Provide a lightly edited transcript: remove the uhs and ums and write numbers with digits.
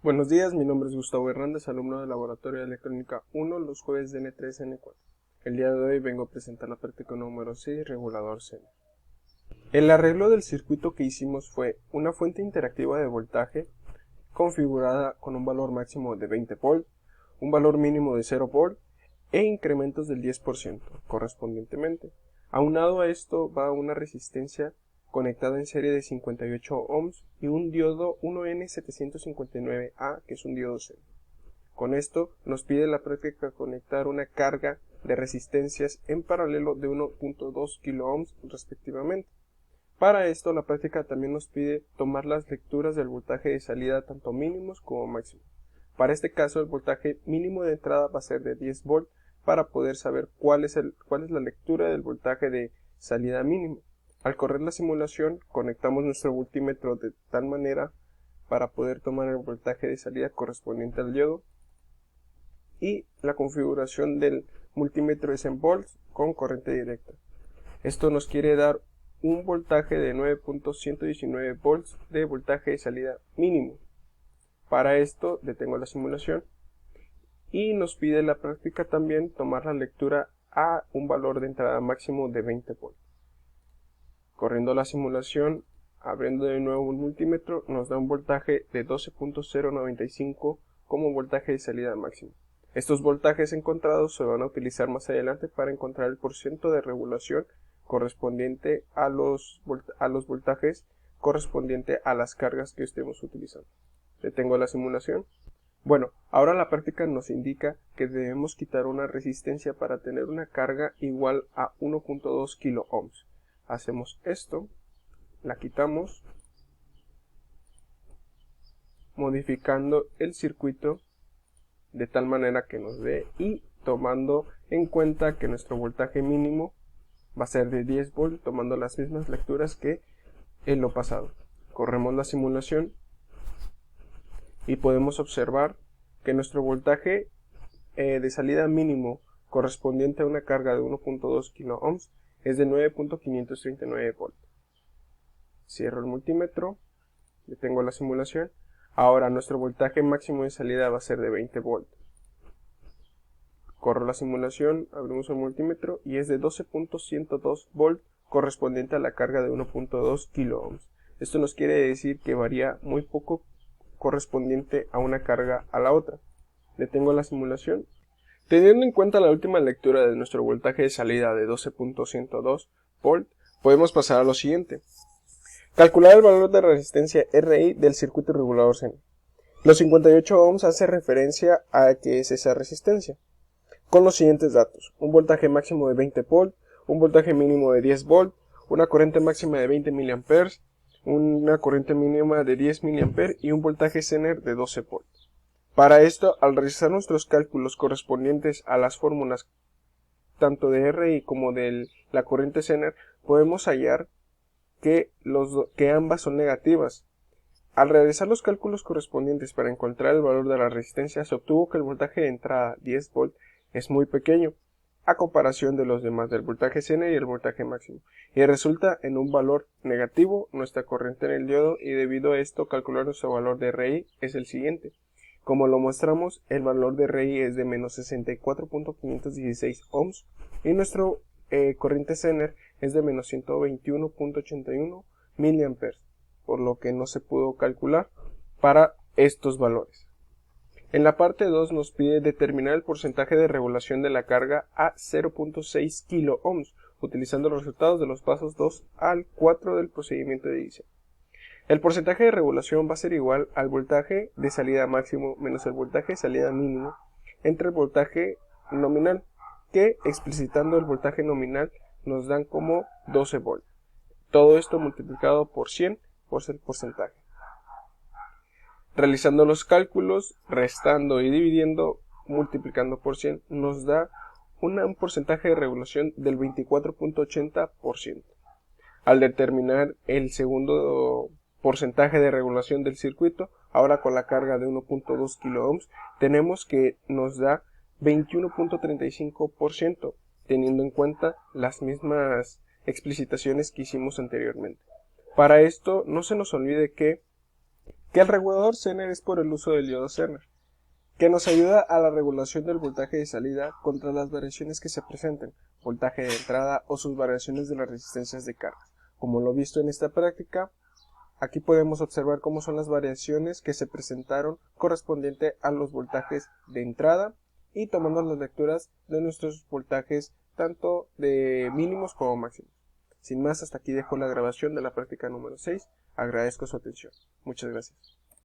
Buenos días, mi nombre es Gustavo Hernández, alumno del Laboratorio de Electrónica 1, los jueves de N3 y N4. El día de hoy vengo a presentar la práctica número 6, regulador Zener. El arreglo del circuito que hicimos fue una fuente interactiva de voltaje configurada con un valor máximo de 20 volt, un valor mínimo de 0 volt e incrementos del 10% correspondientemente. Aunado a esto va una resistencia conectada en serie de 58 ohms y un diodo 1N759A, que es un diodo C. Con esto nos pide la práctica conectar una carga de resistencias en paralelo de 1.2 kΩ respectivamente. Para esto la práctica también nos pide tomar las lecturas del voltaje de salida tanto mínimos como máximos. Para este caso el voltaje mínimo de entrada va a ser de 10 volt para poder saber cuál es la lectura del voltaje de salida mínimo. Al correr la simulación conectamos nuestro multímetro de tal manera para poder tomar el voltaje de salida correspondiente al diodo, y la configuración del multímetro es en volts con corriente directa. Esto nos quiere dar un voltaje de 9.119 volts de voltaje de salida mínimo. Para esto detengo la simulación y nos pide la práctica también tomar la lectura a un valor de entrada máximo de 20 volts. Corriendo la simulación, abriendo de nuevo un multímetro, nos da un voltaje de 12.095 como voltaje de salida máximo. Estos voltajes encontrados se van a utilizar más adelante para encontrar el porcentaje de regulación correspondiente a los voltajes correspondiente a las cargas que estemos utilizando. Detengo la simulación. Bueno, ahora la práctica nos indica que debemos quitar una resistencia para tener una carga igual a 1.2 kΩ. Hacemos esto, la quitamos, modificando el circuito de tal manera que nos dé, y tomando en cuenta que nuestro voltaje mínimo va a ser de 10 volt, tomando las mismas lecturas que en lo pasado. Corremos la simulación y podemos observar que nuestro voltaje de salida mínimo correspondiente a una carga de 1.2 kΩ es de 9.539 volt. Cierro el multímetro, detengo la simulación. Ahora nuestro voltaje máximo de salida va a ser de 20 volt. Corro la simulación, abrimos el multímetro y es de 12.102 volt correspondiente a la carga de 1.2 kΩ. Esto nos quiere decir que varía muy poco correspondiente a una carga a la otra. Detengo la simulación. Teniendo en cuenta la última lectura de nuestro voltaje de salida de 12.102 volt, podemos pasar a lo siguiente. Calcular el valor de resistencia RI del circuito regulador Zener. Los 58 ohms hace referencia a qué es esa resistencia, con los siguientes datos: un voltaje máximo de 20 volt, un voltaje mínimo de 10 volt, una corriente máxima de 20 mA, una corriente mínima de 10 mA y un voltaje Zener de 12 volts. Para esto, al realizar nuestros cálculos correspondientes a las fórmulas tanto de RI como de la corriente Zener, podemos hallar que ambas son negativas. Al realizar los cálculos correspondientes para encontrar el valor de la resistencia, se obtuvo que el voltaje de entrada 10 volt es muy pequeño a comparación de los demás del voltaje Zener y el voltaje máximo, y resulta en un valor negativo nuestra corriente en el diodo, y debido a esto calcular nuestro valor de RI es el siguiente. Como lo mostramos, el valor de RI es de menos 64.516 ohms y nuestro corriente Zener es de menos 121.81 mA, por lo que no se pudo calcular para estos valores. En la parte 2 nos pide determinar el porcentaje de regulación de la carga a 0.6 kΩ, utilizando los resultados de los pasos 2 al 4 del procedimiento de edición. El porcentaje de regulación va a ser igual al voltaje de salida máximo menos el voltaje de salida mínimo entre el voltaje nominal, que explicitando el voltaje nominal nos dan como 12 volt. Todo esto multiplicado por 100 por ser porcentaje. Realizando los cálculos, restando y dividiendo, multiplicando por 100, nos da un porcentaje de regulación del 24.80%. Al determinar el segundo porcentaje de regulación del circuito, ahora con la carga de 1.2 kΩ, tenemos que nos da 21.35%, teniendo en cuenta las mismas explicitaciones que hicimos anteriormente. Para esto no se nos olvide que que el regulador Zener es por el uso del diodo Zener, que nos ayuda a la regulación del voltaje de salida contra las variaciones que se presenten, voltaje de entrada o sus variaciones de las resistencias de carga. Como lo visto en esta práctica, aquí podemos observar cómo son las variaciones que se presentaron correspondiente a los voltajes de entrada y tomando las lecturas de nuestros voltajes tanto de mínimos como máximos. Sin más, hasta aquí dejo la grabación de la práctica número 6. Agradezco su atención. Muchas gracias.